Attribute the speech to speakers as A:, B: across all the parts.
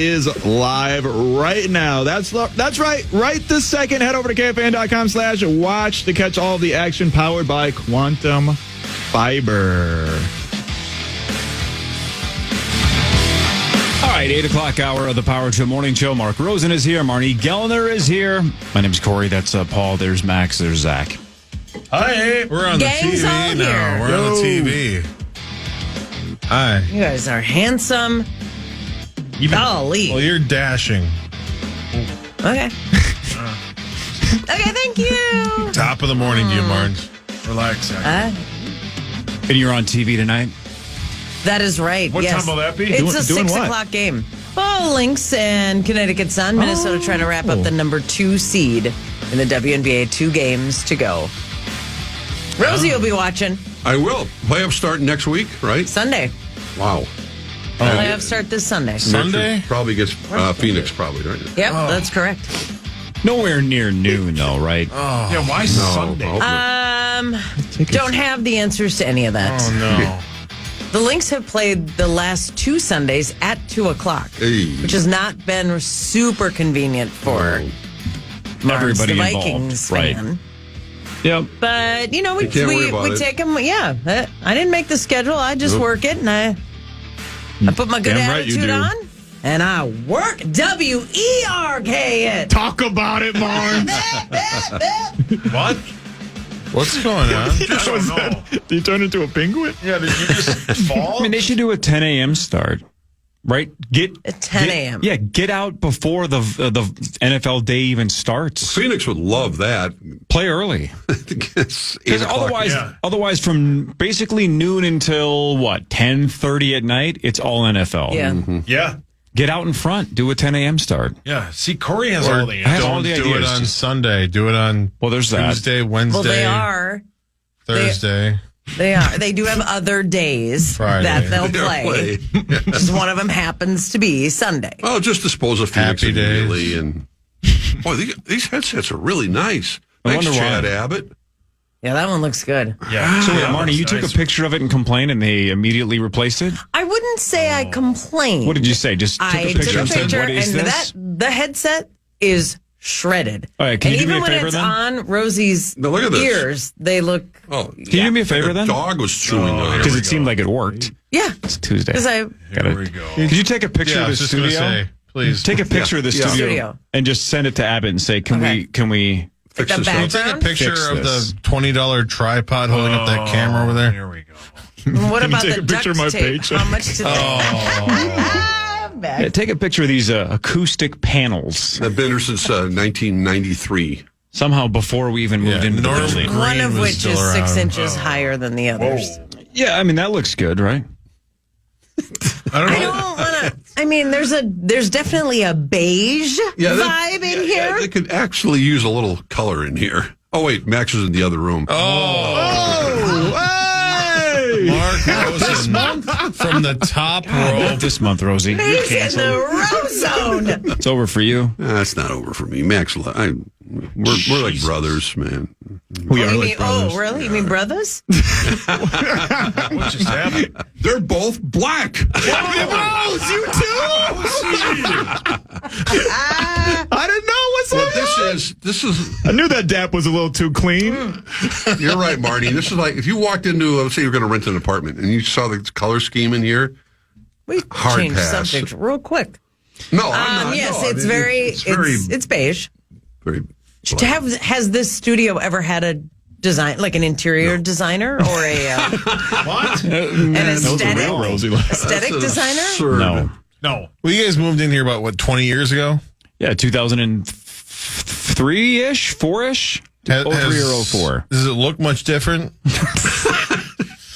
A: is live right now. That's right. Right this second, head over to KFAN.com/watch to catch all the action powered by Quantum Fiber.
B: All right, 8 o'clock hour of the Power Trip Morning Show. Mark Rosen is here. Marnie Gellner is here. My name's Corey. That's Paul. There's Max. There's Zach.
C: Hi. We're on
D: Gang's
C: the
D: all
C: TV now.
D: here.
C: We're on the TV. Hi.
D: You guys are handsome. Golly.
C: Well, you're dashing.
D: Okay. Okay, thank you.
C: Top of the morning to you, Marge. Relax, Zach.
B: And you're on TV tonight?
D: That is right.
C: What
D: yes.
C: time will that be?
D: It's a
A: Doing
D: 6
A: what?
D: o'clock game. Well, Lynx and Connecticut Sun. Minnesota trying to wrap up the number 2 seed in the WNBA. 2 games to go. Rosie will be watching
E: I will. Playoffs start next week, right?
D: Sunday.
E: Wow.
D: Playoffs start this Sunday.
C: Sunday?
E: Probably against Phoenix, probably, right?
D: Yep, that's correct.
B: Nowhere near noon, though, right?
C: Yeah, why Sunday?
D: Don't have the answers to any of that.
C: Oh, no.
D: The Lynx have played the last 2 Sundays at 2 o'clock,
E: Hey.
D: which has not been super convenient for Mars,
B: Everybody
D: the
B: involved,
D: Vikings
B: right.
D: fan.
B: Yep.
D: But, you know, we
E: can't worry about it.
D: take them. Yeah, I didn't make the schedule. I just work it, and I put my good
A: Damn right you
D: attitude
A: do.
D: on, and I work. W-E-R-K it.
A: Talk about it, Marn.
C: What? What's going on? I don't know.
A: Did you turn into a penguin?
C: Yeah, did you just fall?
B: I mean, they should do a 10 a.m. start, right?
D: At 10 a.m.
B: Yeah, get out before the NFL day even starts.
E: Phoenix would love that.
B: Play early.
E: It's 8
B: Because
E: o'clock.
B: otherwise, from basically noon until, 10:30 at night, it's all NFL.
D: Yeah.
C: Yeah.
B: Get out in front. Do a 10 a.m. start.
C: Yeah. See, Corey has all the
B: I have
C: answers.
B: all
C: Don't
B: the
C: do it
B: ideas.
C: on Sunday. Do it on
B: Well, there's that.
C: Tuesday, Wednesday,
D: Well, they are.
C: Thursday.
D: They are. They do have other days
C: Friday.
D: that they'll
E: They'll
D: play. Just one of them happens to be Sunday.
E: Well, just dispose of Phoenix
C: Happy days.
E: immediately. And, boy, these headsets are really nice.
B: I
E: Thanks,
B: wonder why.
E: Chad Abbott.
D: Yeah, that one looks good.
C: Yeah.
B: So, wait,
C: Yeah,
B: Marnie,
C: that's
B: you took
C: nice.
B: a picture of it and complained, and they immediately replaced it?
D: I wouldn't say I complained.
B: What did you say? Just took
D: I
B: a picture
D: took a
B: and said,
D: picture,
B: what is
D: and
B: this?
D: the headset is shredded.
B: All right, can
D: and
B: you do me
D: even
B: a favor
D: when it's
B: then?
D: on Rosie's
E: Now, look at this.
D: ears, they look.
E: Oh,
B: Can you do me a favor
E: the
B: then?
E: dog was chewing on
B: Because
E: it.
B: it seemed like it worked.
D: Yeah,
B: It's Tuesday.
D: because I.
C: Here we go.
B: Could you take a picture
C: Yeah, I
B: of the
C: was just going to
B: studio?
C: say, please.
B: Take a picture of the
E: Yeah.
B: studio and just send it to Abbott and say, can we
E: Fix
D: the
E: this
D: back-
E: up.
C: Take a picture
B: Fix
C: of
B: this.
C: the $20 tripod holding up that camera over there.
F: Here we go.
D: What
A: Can you
D: about
A: take
D: the
A: a picture of
D: duct
A: my
D: tape?
A: paycheck?
D: How much to
B: Yeah, take a picture of these acoustic panels
E: I've been here since 1993.
B: somehow before we even moved into the
C: Norm
B: building.
C: Green
D: One of
C: was
D: which
C: still
D: is 6
C: around.
D: inches higher than the others.
B: Yeah, I mean, that looks good, right?
C: I don't
D: I
C: know.
D: don't want to. I mean, there's definitely a beige vibe in here.
E: They could actually use a little color in here. Oh, wait, Max is in the other room.
C: Mark Rosen from the top row.
B: This month, Rosie. You're
D: He's in
B: canceled.
D: the row zone.
B: It's over for you.
E: That's not over for me. Max, we're like brothers, man.
A: We
D: Oh,
A: are
D: you
A: like
D: mean,
A: brothers.
D: really? You mean brothers?
C: What just happened?
E: They're both black.
A: Rose, you too? I didn't know what's
E: Well,
A: going on.
E: this is.
A: I knew that DAP was a little too clean.
E: You're right, Marty. This is like if you walked into, let's say you're going to rent an apartment, and you saw the color scheme in here.
D: We
E: Hard
D: changed
E: pass.
D: subject real quick.
E: No, I'm not.
D: Yes,
E: no,
D: it's
E: I mean,
D: very, it's beige.
E: very.
D: Has this studio ever had a design, like an interior designer or a
C: What?
D: an
A: Those are
D: aesthetic,
A: real Rosie.
D: aesthetic
E: That's
D: designer?
E: absurd.
B: No.
C: No. Well, you guys moved in here about, 20 years ago?
B: Yeah, 2003-ish, 4-ish? 03 or 04.
C: Does it look much different?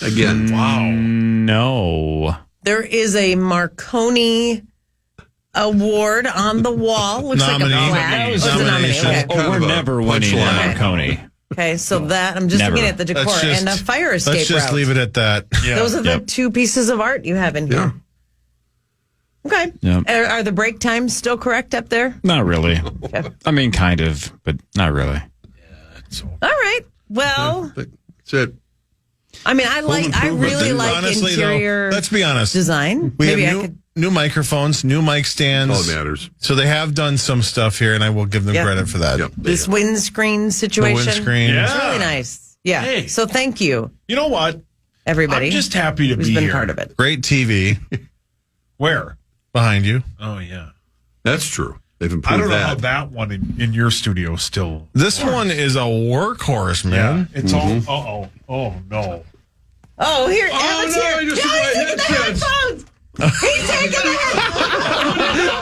E: Again, wow.
B: No.
D: There is a Marconi award on the wall. Looks
C: Nominee.
D: like a plaque.
C: Nominee.
D: Oh, it's a nominee.
C: Nomination.
D: Okay.
E: Kind
B: Oh, we're
E: of a
B: never winning
E: punchline.
B: at Marconi.
D: Okay, so that I'm just
B: Never.
D: looking at the decor and a fire escape
C: Let's just
D: route.
C: leave it at that.
D: Those are the 2 pieces of art you have in here.
E: Yeah.
D: Okay.
B: Yep.
D: Are the break times still correct up there?
B: Not really. I mean, kind of, but not really.
D: All right. Well,
E: That's it.
D: I mean, I really like
C: Honestly,
D: interior
C: though, let's be honest.
D: design.
C: We
D: Maybe
C: have
D: I
C: new,
D: could.
C: new microphones, new mic stands.
E: All that matters.
C: So they have done some stuff here, and I will give them
D: Yep.
C: credit for that.
E: Yep.
D: This windscreen situation.
C: The windscreen.
D: It's
F: Yeah.
D: really nice. Yeah.
F: Hey.
D: So thank you,
F: You know what?
D: everybody.
F: I'm just happy to
D: who's
F: be
D: been
F: here.
D: part of it.
C: Great TV
F: Where?
C: behind you.
F: Oh, yeah.
E: That's true. They've
F: I
E: improved
F: don't know how
E: that.
F: that one in your studio still.
C: This one is a workhorse, man.
F: It's all. Uh-oh. Oh, no.
D: Oh, here,
E: Oh,
D: Alan's
E: no,
D: here.
E: I just
D: No,
E: took
D: he's
E: my
D: taking the
E: headsets.
D: headphones. He's taking the headphones.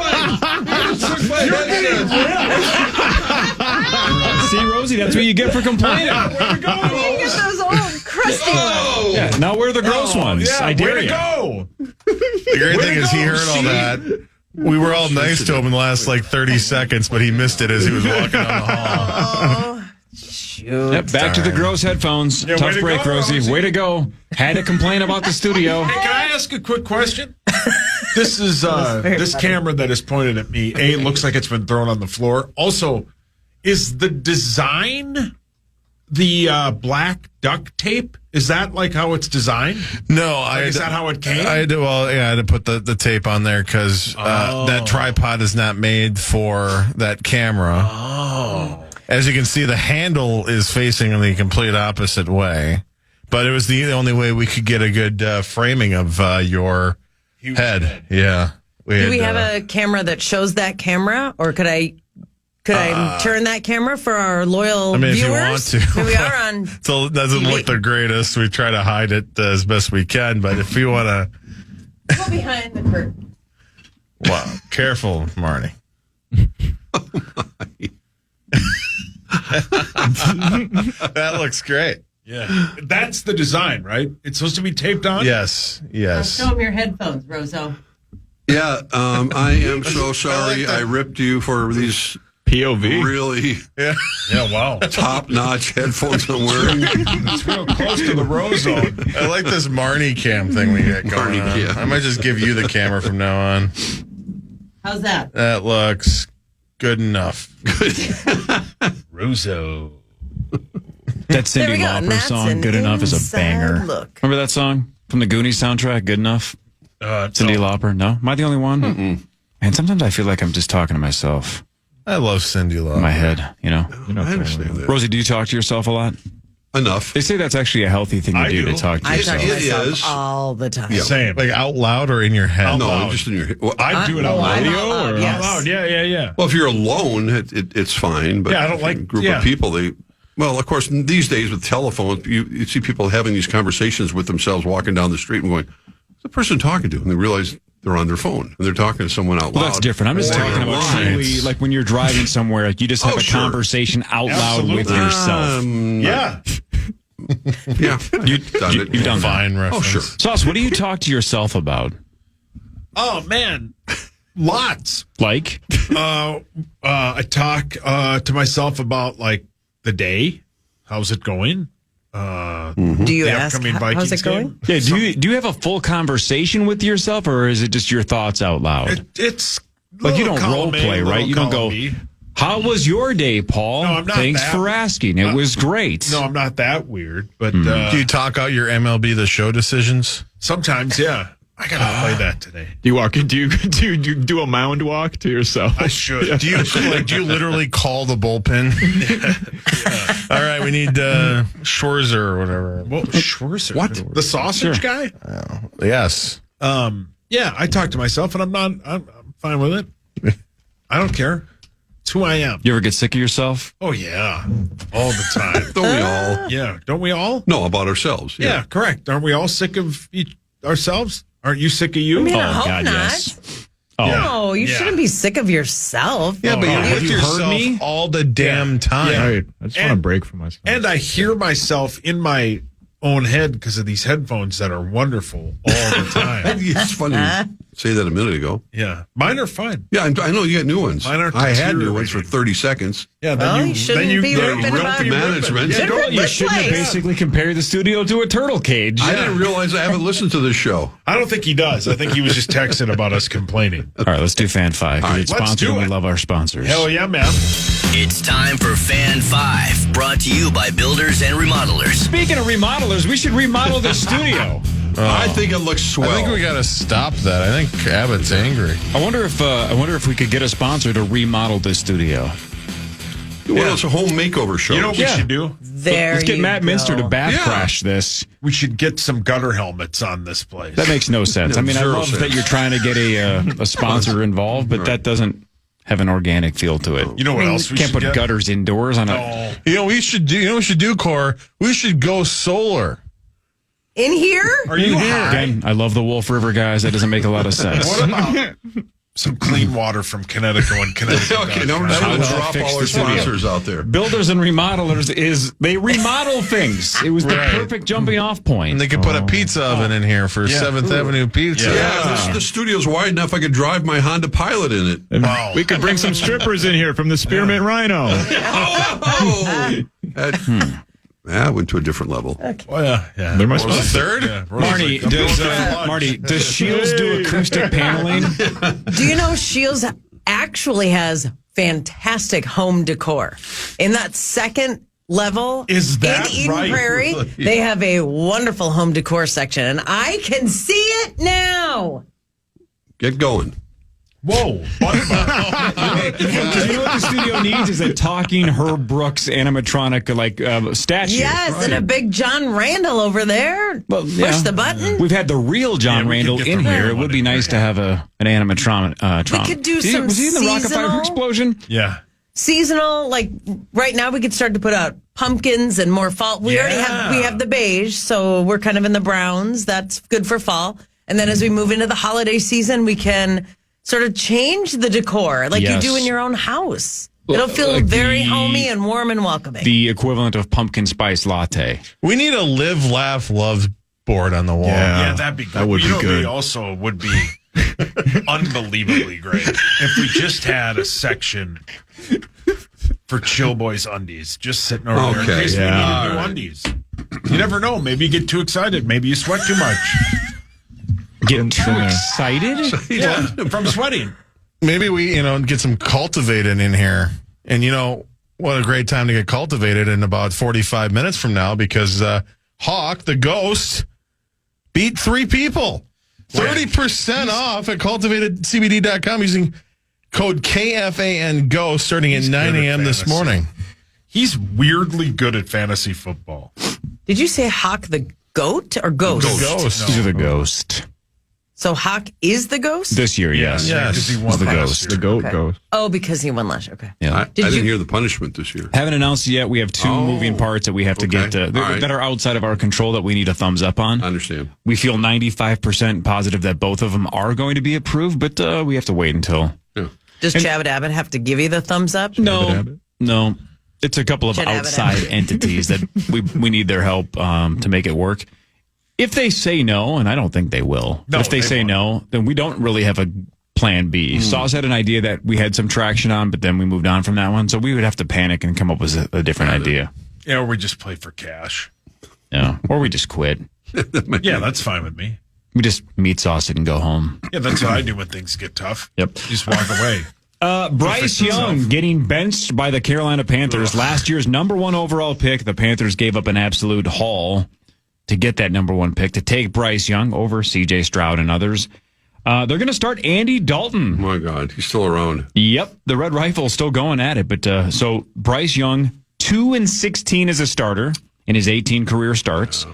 B: See, Rosie, that's what you get for complaining.
D: Get those old crusty ones.
B: Yeah, now we're the gross ones.
F: Yeah,
B: I dare
F: way to
B: you.
F: go.
C: The great thing is he heard all that. We were all nice to him in the last 30 seconds, but he missed it as he was walking down the hall.
D: Shoot.
B: Yep, back to the gross headphones.
F: Yeah, way
B: Tough
F: to
B: break,
F: go,
B: Rosie.
F: Rosie.
B: Way to go. Had to complain about the studio.
F: Hey, can I ask a quick question? This is this
D: funny.
F: camera that is pointed at me. A, looks like it's been thrown on the floor. Also, is the design the black duct tape? Is that like how it's designed?
C: No,
F: Is that how it came?
C: I had to, I had to put the tape on there because that tripod is not made for that camera.
F: Oh.
C: As you can see, the handle is facing in the complete opposite way. But it was the only way we could get a good framing of your
F: Huge
C: head. Yeah.
D: Do we have a camera that shows that camera, or could I turn that camera for our loyal
C: I mean, if
D: viewers?
C: you want to.
D: I mean, we are on.
C: So it doesn't
D: TV.
C: look the greatest. We try to hide it as best we can. But if you want to,
D: Go behind the curtain.
C: wow, careful, Marnie. That looks great.
F: Yeah. That's the design, right? It's supposed to be taped on?
C: Yes, yes.
D: Show him your headphones, Rozo.
E: Yeah, I am so sorry I ripped you for these
A: POV.
E: really
C: Yeah.
F: Yeah, wow.
E: top-notch headphones I'm wearing.
F: It's real close to the row zone.
C: I like this Marnie cam thing we got going
E: Marnie
C: on.
E: cam.
C: I might just give you the camera from now on.
D: How's that?
C: That looks good enough.
F: Russo.
B: That
D: There we
B: Cyndi
D: go, and
B: Lauper
D: that's
B: song,
D: an
B: Good Enough, is a
D: inside
B: banger.
D: look.
B: Remember that song from the Goonies soundtrack, Good Enough? Cyndi Lauper? No? Am I the only one? And sometimes I feel like I'm just talking to myself
C: I love Cyndi Lauper.
B: in my head, you know?
E: I understand that.
B: Rosie, do you talk to yourself a lot?
E: Enough.
B: They say that's actually a healthy thing to
F: I
B: do,
F: do.
B: to talk to
D: I talk
B: yourself.
D: to
E: It
D: myself
E: is.
D: all the time.
E: Yeah.
F: Same.
C: Like out loud or in your head?
E: No,
F: loud.
E: just in your head. Well,
F: I do it on
D: I'm
F: radio
D: out loud,
F: or
D: yes.
F: out loud. Yeah.
E: well, if you're alone, it's fine. But
F: Yeah, I don't
E: if you're
F: like-
E: a group
F: yeah.
E: of people. Well, of course, these days with telephones, you see people having these conversations with themselves, walking down the street and going, "What's the person talking to?" And they realize they're on their phone and they're talking to someone out loud.
B: Well, that's different. I'm just
E: Or
B: talking about
E: they're
B: truly,
E: lines.
B: like when you're driving somewhere, like you just have
E: Oh,
B: a
E: sure.
B: conversation out loud with
F: Absolutely.
B: yourself.
F: Yeah.
E: Yeah, I've done it.
B: You've done that.
C: Fine reference.
E: Oh, sure.
B: Sauce, what do you talk to yourself about?
F: Oh, man. Lots.
B: Like?
F: I talk to myself about like the day. How's it going?
D: Do you
F: The
D: ask,
F: upcoming
D: how's
F: Vikings
D: it going?
F: game?
B: Yeah, do you have a full conversation with yourself, or is it just your thoughts out loud?
F: It's
B: Like you don't
F: little
B: role
F: column A,
B: play, right?
F: little
B: You don't go,
F: column B.
B: "How was your day, Paul?
F: No, I'm not
B: Thanks
F: that-
B: for asking. It was great."
F: No, I'm not that weird, but
C: Do you talk out your MLB The Show decisions?
F: sometimes, yeah. I gotta play that today.
A: Do you walk? Do you do a mound walk to yourself?
F: I should.
C: Do you literally call the bullpen? All right, we need Schwarzer or whatever.
F: Well, Schwarzer.
E: What?
F: The sausage guy?
C: Yes.
F: Yeah, I talk to myself, and I'm fine with it. I don't care. It's who I am.
B: You ever get sick of yourself?
F: Oh yeah, all the time.
E: Don't we all?
F: Yeah, don't we all?
E: No, about ourselves.
F: Yeah, correct. Aren't we all sick of ourselves? Aren't you sick of you?
D: I mean,
B: Oh,
D: I hope
B: God,
D: not.
B: yes. Oh,
F: Yeah.
D: No, you
F: Yeah.
D: shouldn't be sick of yourself.
C: Yeah, but
F: Oh,
C: you're
F: have
C: with
B: you heard
C: yourself
B: me?
C: all the damn time.
F: Yeah.
A: Right. I just want to break from myself.
F: And I hear myself in my own head because of these headphones that are wonderful all the time.
E: It's funny you say that a minute ago.
F: Yeah, mine are fine.
E: Yeah, I know you got new ones.
F: Mine aren't
E: I had new ones for
F: deteriorating.
E: 30 seconds.
F: Yeah,
D: Well, you shouldn't be ripping
E: ripped
D: about
E: the management.
F: Yeah, don't,
B: you shouldn't have
D: place.
B: basically compared the studio to a turtle cage.
E: I didn't realize I haven't listened to this show.
F: I don't think he does. I think he was just texting about us complaining.
B: All right, let's do Fan 5.
E: All right,
B: It's
F: let's
B: sponsored
F: do
B: and we
F: it.
B: love our sponsors.
F: Hell yeah, man.
G: It's time for Fan 5, brought to you by Builders and Remodelers.
B: Speaking of remodelers, we should remodel the studio.
E: I think it looks swell.
C: I think we got to stop that. I think Abbott's angry.
B: I wonder if we could get a sponsor to remodel this studio.
E: Well, it's a home makeover show.
F: You know what we should do?
B: Let's get Matt Minster to bath crash this.
F: We should get some gutter helmets on this place.
B: That makes no sense.
E: Yeah,
B: I mean, I love
E: sense.
B: that you're trying to get a sponsor involved, but that doesn't have an organic feel to it.
F: You know what else we
B: Can't
F: should
B: put
F: get?
B: gutters indoors on a.
F: Oh.
C: You know what we should do? You know what we should do, Core? We should go solar.
D: In here?
F: Are you high?
B: Again, I love the Wolf River guys. That doesn't make a lot of sense.
F: What about some clean water from Connecticut and Connecticut?
E: Okay, now we're
B: How
E: going to
B: will
E: drop
B: fix
E: all
B: the
E: our
B: studio?
E: sponsors out there.
B: Builders and remodelers they remodel things. It was the
C: Right.
B: perfect jumping off point.
C: And they could put a pizza oven in here for 7th Avenue Pizza.
E: Yeah, the studio's wide enough I could drive my Honda Pilot in it.
A: And
F: Wow.
A: we could bring some strippers in here from the Spearmint Rhino.
E: That went to a different level.
F: Well, yeah.
A: They're my
C: What was the
A: sponsor.
C: third?
F: Yeah,
B: Marty, does Shields do acoustic paneling?
D: Do you know Shields actually has fantastic home decor? In that second level
F: Is that
D: in Eden
F: right?
D: Prairie, they have a wonderful home decor section, and I can see it now.
E: Get going.
F: Whoa.
B: Because you know what the studio needs is a talking Herb Brooks animatronic statue.
D: Yes, and a big John Randall over there. Push the button.
B: We've had the real John
F: Yeah, we could
B: Randall
F: get
B: in
F: the
B: here.
F: real
B: It would
F: one
B: be
F: in
B: nice to have an animatronic.
D: We could do some
B: Was he in the Rock of Fire
D: seasonal-
B: explosion?
F: Yeah.
D: Seasonal, like right now, we could start to put out pumpkins and more fall. We already have the beige, so we're kind of in the browns. That's good for fall. And then as we move into the holiday season, we can sort of change the decor like
B: Yes.
D: you do in your own house. It'll feel
B: Like
D: very
B: the-
D: homey and warm and welcoming.
B: The equivalent of pumpkin spice latte.
C: We need a live, laugh, love board on the wall.
F: Yeah, that'd be good.
A: That would
F: you
A: be
F: know,
A: good.
F: They also would be unbelievably great if we just had a section for Chill Boys undies just sitting over there in
E: Okay.
F: case
A: Yeah.
F: we need
E: All
F: new
E: right.
F: undies. You never know. Maybe you get too excited. Maybe you sweat too much.
B: Get too excited?
F: Yeah, from sweating.
C: Maybe we, get some cultivated in here. And what a great time to get cultivated in about 45 minutes from now because Hawk, the ghost, beat 3 people. 30% off at cultivatedcbd.com using code KFAN GO starting at 9
F: good at
C: a.m. this
F: fantasy.
C: morning.
F: He's weirdly good at fantasy football.
D: Did you say Hawk the goat or ghost?
C: Ghost.
B: He's the ghost.
D: So Hawk is the ghost?
B: This year, yes.
C: Yes.
F: because he
B: He's
F: won
B: the
F: last
B: ghost.
F: year.
A: The goat
D: Okay.
A: goes.
D: Oh, because he won last year. Okay.
B: Yeah.
E: I
D: Did
E: didn't
D: you-
E: hear the punishment this year.
B: Haven't announced it yet. We have 2 moving parts that we have to
E: okay.
B: get
E: All right.
B: that are outside of our control that we need a thumbs up on.
E: I understand.
B: We feel 95% positive that both of them are going to be approved, but we have to wait until.
E: Yeah.
D: Does Chabot Abbott have to give you the thumbs up?
B: No. It's a couple of
D: Chet Abbott.
B: outside entities that we need their help to make it work. If they say no, and I don't think they will,
F: No,
B: but if they
F: they
B: say
F: won't.
B: no, then we don't really have a plan B. Sauce had an idea that we had some traction on, but then we moved on from that one. So we would have to panic and come up with a different idea.
F: Yeah, or we just play for cash.
B: Yeah. Or we just quit.
F: Yeah, that's fine with me.
B: We just meat sauce it and go home.
F: Yeah, that's what I do when things get tough.
B: Yep.
F: Just walk away.
B: Bryce Young getting benched by the Carolina Panthers. Last year's number 1 overall pick. The Panthers gave up an absolute haul to get that number 1 pick to take Bryce Young over C.J. Stroud and others. They're going to start Andy Dalton.
E: My God, he's still around.
B: Yep, the Red Rifle's still going at it. But so Bryce Young, 2-16 as a starter in his 18 career starts.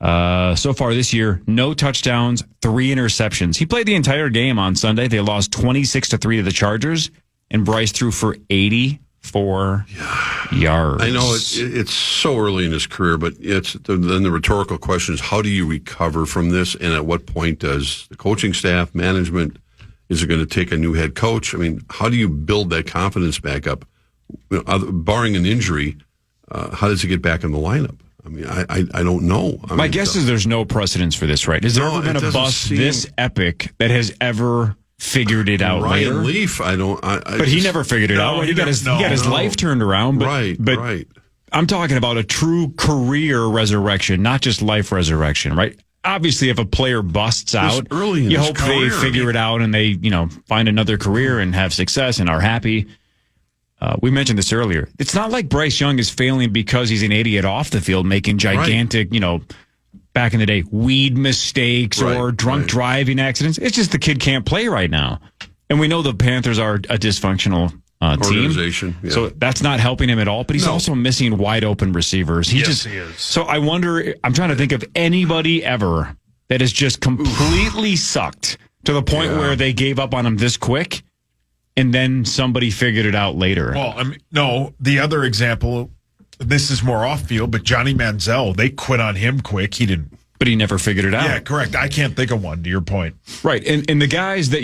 B: So far this year, no touchdowns, 3 interceptions. He played the entire game on Sunday. They lost 26-3 to the Chargers, and Bryce threw for 84 yards.
E: I know it's so early in his career, but then the rhetorical question is, how do you recover from this? And at what point does the coaching staff, management, is it going to take a new head coach? I mean, how do you build that confidence back up? Barring an injury, how does he get back in the lineup? I mean, I don't know.
B: My guess is there's no precedence for this, right? Is there
E: No,
B: ever been
E: it
B: a
E: doesn't
B: bust
E: seem-
B: this epic that has ever figured it out
E: Ryan
B: later?
E: Leaf,
B: But he never figured it out. Right? He got his life turned around. But,
E: right.
B: I'm talking about a true career resurrection, not just life resurrection, right? Obviously, if a player busts out,
E: early in
B: you
E: his
B: hope
E: career.
B: they figure it out and they, find another career and have success and are happy. We mentioned this earlier. It's not like Bryce Young is failing because he's an idiot off the field, making gigantic, back in the day, weed mistakes or
E: Right,
B: drunk
E: right.
B: driving accidents. It's just the kid can't play right now. And we know the Panthers are a dysfunctional team.
E: Organization, yeah.
B: So that's not helping him at all. But he's also missing wide open receivers. He
F: Yes, he is.
B: So I wonder, I'm trying to think of anybody ever that has just completely sucked to the point where they gave up on him this quick and then somebody figured it out later.
F: Well, I mean, no, the other example, this is more off field, but Johnny Manziel, they quit on him quick. He didn't.
B: But he never figured it out.
F: Yeah, correct. I can't think of one, to your point.
B: Right. And the guys that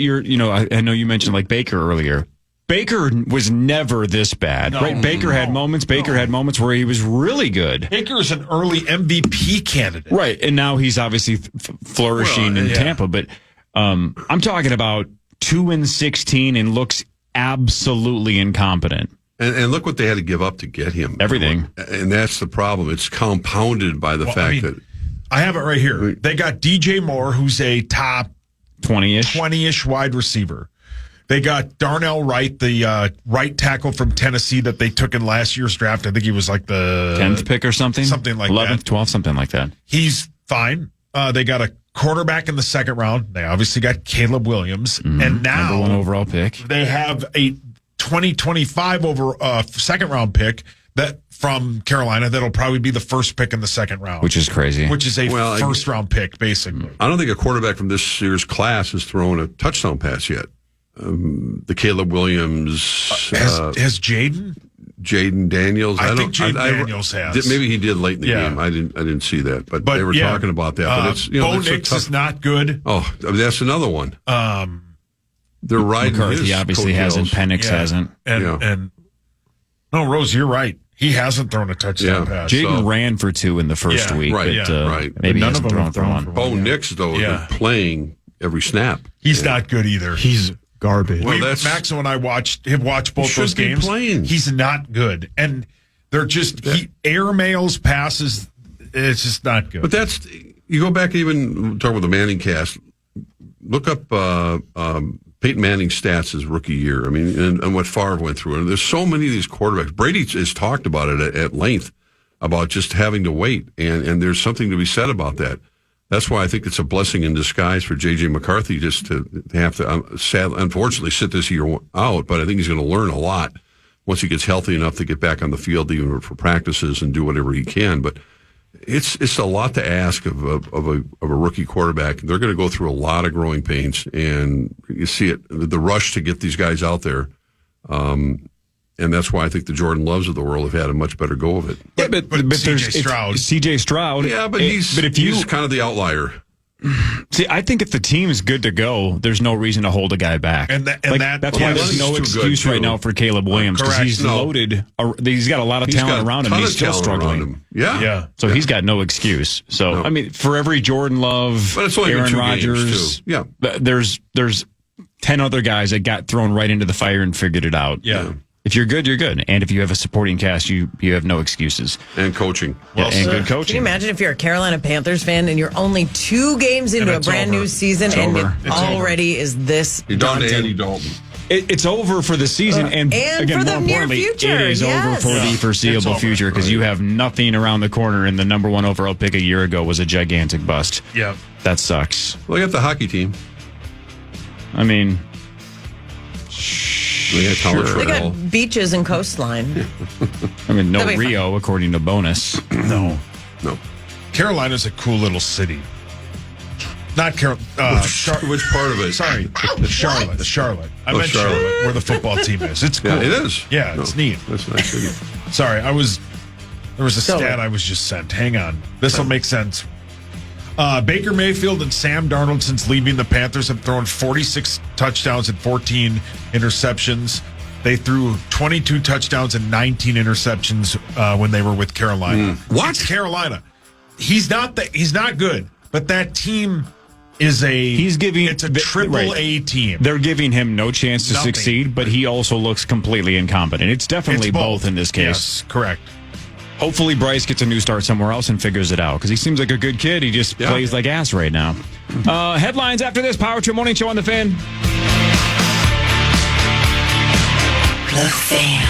B: I know you mentioned like Baker earlier. Baker was never this bad, right? Baker had moments. Baker had moments where he was really good.
F: Baker's an early MVP candidate.
B: Right. And now he's obviously flourishing in Tampa. But I'm talking about 2-16 and looks absolutely incompetent.
E: And look what they had to give up to get him.
B: Everything.
E: And that's the problem. It's compounded by the fact that
F: I have it right here. They got DJ Moore, who's a top
B: 20-ish
F: wide receiver. They got Darnell Wright, the right tackle from Tennessee that they took in last year's draft. I think he was like the
B: 10th pick or something.
F: Something like
B: 11th,
F: that.
B: 12th, something like that.
F: He's fine. They got a quarterback in the second round. They obviously got Caleb Williams. And now
B: Number 1 overall pick.
F: they have a 2025 second round pick that from Carolina that'll probably be the first pick in the second round.
B: Which is crazy.
F: Which is a first round pick, basically.
E: I don't think a quarterback from this year's class has thrown a touchdown pass yet. The Caleb Williams
F: Has Jaden
E: Daniels.
F: I think Jaden Daniels has.
E: Maybe he did late in the game. I didn't see that, but they were talking about that. But it's
F: Bo Nix is not good.
E: Oh, that's another one. They're riding.
B: McCarthy obviously hasn't. Penix hasn't.
F: And no, Rose, you're right. He hasn't thrown a touchdown pass.
B: Jaden ran for 2 in the first week.
E: Right,
B: but,
E: right.
B: Maybe
F: None
B: he
F: of
B: hasn't
F: them have
B: thrown
F: thrown
B: for
F: for
B: one.
E: Bo Nix though, they're playing every snap.
F: He's not good either.
A: He's garbage.
E: Well,
F: Max and I have watched both those
E: be
F: games.
E: playing.
F: He's not good, and they're just air mails passes. It's just not good.
E: But that's you go back even talking with the Manning cast. Look up Peyton Manning's stats his rookie year. I mean, and what Favre went through. And there's so many of these quarterbacks. Brady has talked about it at length about just having to wait, and there's something to be said about that. That's why I think it's a blessing in disguise for J.J. McCarthy just to have to, unfortunately, sit this year out. But I think he's going to learn a lot once he gets healthy enough to get back on the field, even for practices and do whatever he can. But it's a lot to ask of a rookie quarterback. They're going to go through a lot of growing pains, and you see it, the rush to get these guys out there. And that's why I think the Jordan Loves of the world have had a much better go of it.
B: Yeah, but C.J. Stroud.
E: Yeah, but he's kind of the outlier.
B: See, I think if the team is good to go, there's no reason to hold a guy back.
F: That's
B: why there's no excuse right now for Caleb Williams because he's loaded. He's got a lot of talent around him. And he's still struggling.
E: Yeah.
B: So he's got no excuse. So I mean, for every Jordan Love,
E: but it's only
B: Aaron
E: 2
B: Rodgers,
E: games too. Yeah,
B: there's 10 other guys that got thrown right into the fire and figured it out.
F: Yeah.
B: If you're good, you're good. And if you have a supporting cast, you have no excuses.
E: And coaching.
B: And good coaching.
D: Can you imagine if you're a Carolina Panthers fan and you're only 2 games into a brand new season and it already is this
E: You're down to
D: daunting?
E: Andy Dalton.
B: It's over for the season, and again,
D: for the
B: more
D: near
B: importantly,
D: future.
B: it is over for the foreseeable future because you have nothing around the corner, and the number 1 overall pick a year ago was a gigantic bust.
F: Yeah.
B: That sucks.
E: Look at the hockey team.
B: I mean,
D: They got beaches and coastline.
B: no Rio, according to Bonus.
F: No.
C: Carolina's a cool little city. Not Carolina.
E: Which part of it?
C: Sorry, Charlotte. I meant Charlotte, where the football team is. It's cool.
E: Yeah, it is.
C: Yeah, it's neat.
E: That's a nice city.
C: Sorry, there was a stat I was just sent. Hang on. This will make sense. Baker Mayfield and Sam Darnold, since leaving the Panthers, have thrown 46 touchdowns and 14 interceptions. They threw 22 touchdowns and 19 interceptions when they were with Carolina.
E: What?
C: It's Carolina. He's not good, but that team is it's a triple A team.
B: They're giving him no chance to succeed, but he also looks completely incompetent. It's definitely both in this case.
C: Yes, correct.
B: Hopefully Bryce gets a new start somewhere else and figures it out because he seems like a good kid. He just plays like ass right now. Headlines after this. Power Trip Morning Show on The Fan.
G: The Fan.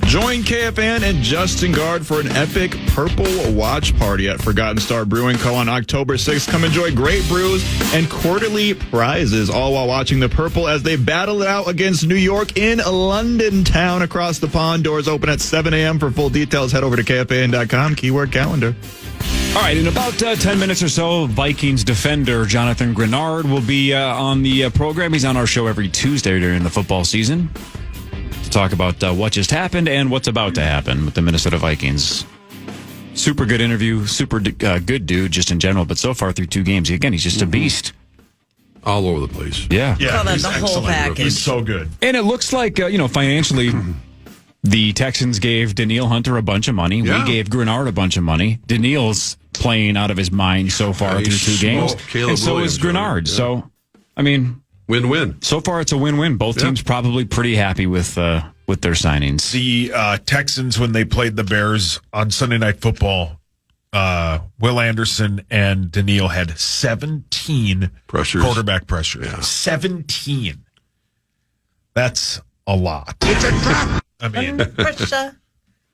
A: Join KFAN and Justin Guard for an epic Purple Watch Party at Forgotten Star Brewing Co. on October 6th. Come enjoy great brews and quarterly prizes, all while watching the Purple as they battle it out against New York in London town across the pond. Doors open at 7 a.m. For full details, head over to KFAN.com, keyword calendar.
B: All right, in about 10 minutes or so, Vikings defender Jonathan Greenard will be on the program. He's on our show every Tuesday during the football season to talk about what just happened and what's about to happen with the Minnesota Vikings. Super good interview, super good dude just in general, but so far through 2 games, again, he's just a beast.
E: All over the place.
B: Yeah.
F: Yeah,
D: Call that
F: he's
D: the whole
F: excellent.
D: package.
F: He's so good.
B: And it looks like, financially, the Texans gave Danielle Hunter a bunch of money.
E: Yeah.
B: We gave Greenard a bunch of money. Danielle's playing out of his mind so far
E: Yeah,
B: through 2 games.
E: Caleb
B: And so
E: Williams,
B: is Greenard.
E: right? Yeah.
B: So, I mean,
E: Win-win.
B: so far it's a win-win. Both teams probably pretty happy with their signings.
F: The Texans, when they played the Bears on Sunday Night Football, Will Anderson and Danielle had 17
E: Pressures.
F: quarterback pressures.
E: Yeah.
F: 17. That's a lot. It's a trap. I mean,
D: Pressure.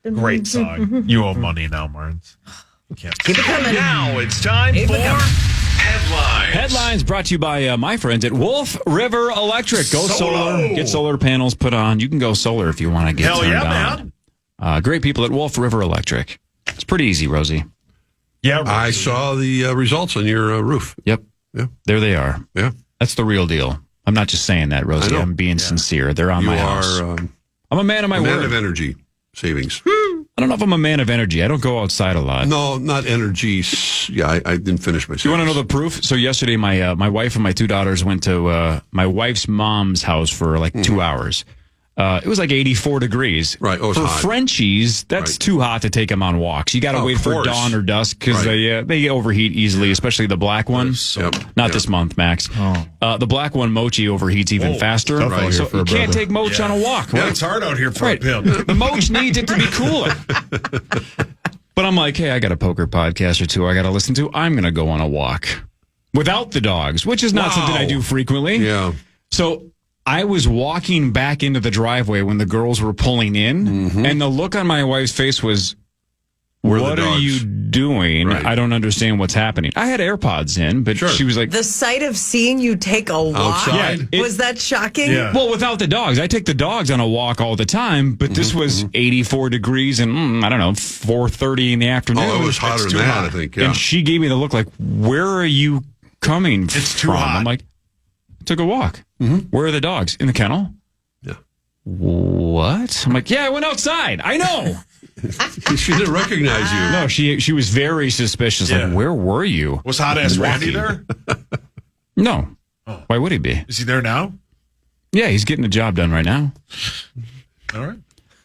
F: great song. You owe money now, Martins. Can't
D: Keep it coming.
H: Now it's time
D: Keep
H: for
D: it coming.
H: headlines.
B: Headlines brought to you by my friends at Wolf River Electric. Go solar. Get solar panels put on. You can go solar if you want to get
F: Hell
B: turned
F: yeah,
B: on.
F: man.
B: Great people at Wolf River Electric. It's pretty easy, Rosie.
F: Yeah,
E: I saw the results on your roof.
B: Yep.
E: Yeah.
B: There they are.
E: Yeah.
B: That's the real deal. I'm not just saying that, Rosie.
E: I know.
B: I'm being sincere. They're on
E: You
B: my house.
E: are
B: I'm a man of my
E: a man
B: word.
E: of energy savings.
B: I don't know if I'm a man of energy. I don't go outside a lot.
E: No, not energy. Yeah, I didn't finish my sentence.
B: You want to know the proof? So yesterday, my wife and my 2 daughters went to my wife's mom's house for like 2 hours. It was like 84 degrees.
E: Right. Oh, it's
B: for
E: hot.
B: Frenchies, that's
E: Right.
B: too hot to take them on walks. You got to
E: Oh,
B: wait
E: of
B: for
E: course.
B: dawn or dusk because
E: Right.
B: they overheat easily, especially the black one.
E: Yep.
B: Not
E: Yep.
B: this month, Max. The black one, Mochi, overheats even faster.
A: tough out here
B: So
A: for
B: you
A: a
B: can't
A: brother.
B: take Mochi on a walk,
F: Yeah,
B: right?
F: it's hard out here for
B: Right.
F: a pimp.
B: The Moch needs it to be cooler. But I'm like, hey, I got a poker podcast or 2 I got to listen to. I'm going to go on a walk without the dogs, which is not something I do frequently.
E: Yeah.
B: So I was walking back into the driveway when the girls were pulling in, and the look on my wife's face was,
E: Where are the
B: what are
E: dogs?"
B: you doing?
E: Right.
B: I don't understand what's happening. I had AirPods in, but
E: Sure.
B: she was like,
D: The sight of seeing you take a walk,
E: Outside?
B: Yeah,
D: was that shocking?
F: Yeah.
B: well, without the dogs. I take the dogs on a walk all the time, but this was 84 degrees and I don't know, 4:30 in the afternoon.
E: Oh, it was hotter
F: It's
E: than
F: too
E: that,
F: hot.
E: I think. Yeah.
B: And she gave me the look like, where are you coming
F: It's too
B: from?
F: hot.
B: I'm like, took a walk. Where are the dogs? In the kennel?
E: Yeah.
B: What? I'm like, yeah, I went outside. I know.
E: She didn't recognize you.
B: No, she was very suspicious.
F: Yeah.
B: Like, where were you?
F: Was hot ass Randy
B: Walking.
F: there?
B: No. Why would he be?
F: Is he there now?
B: Yeah, he's getting the job done right now.
F: All right.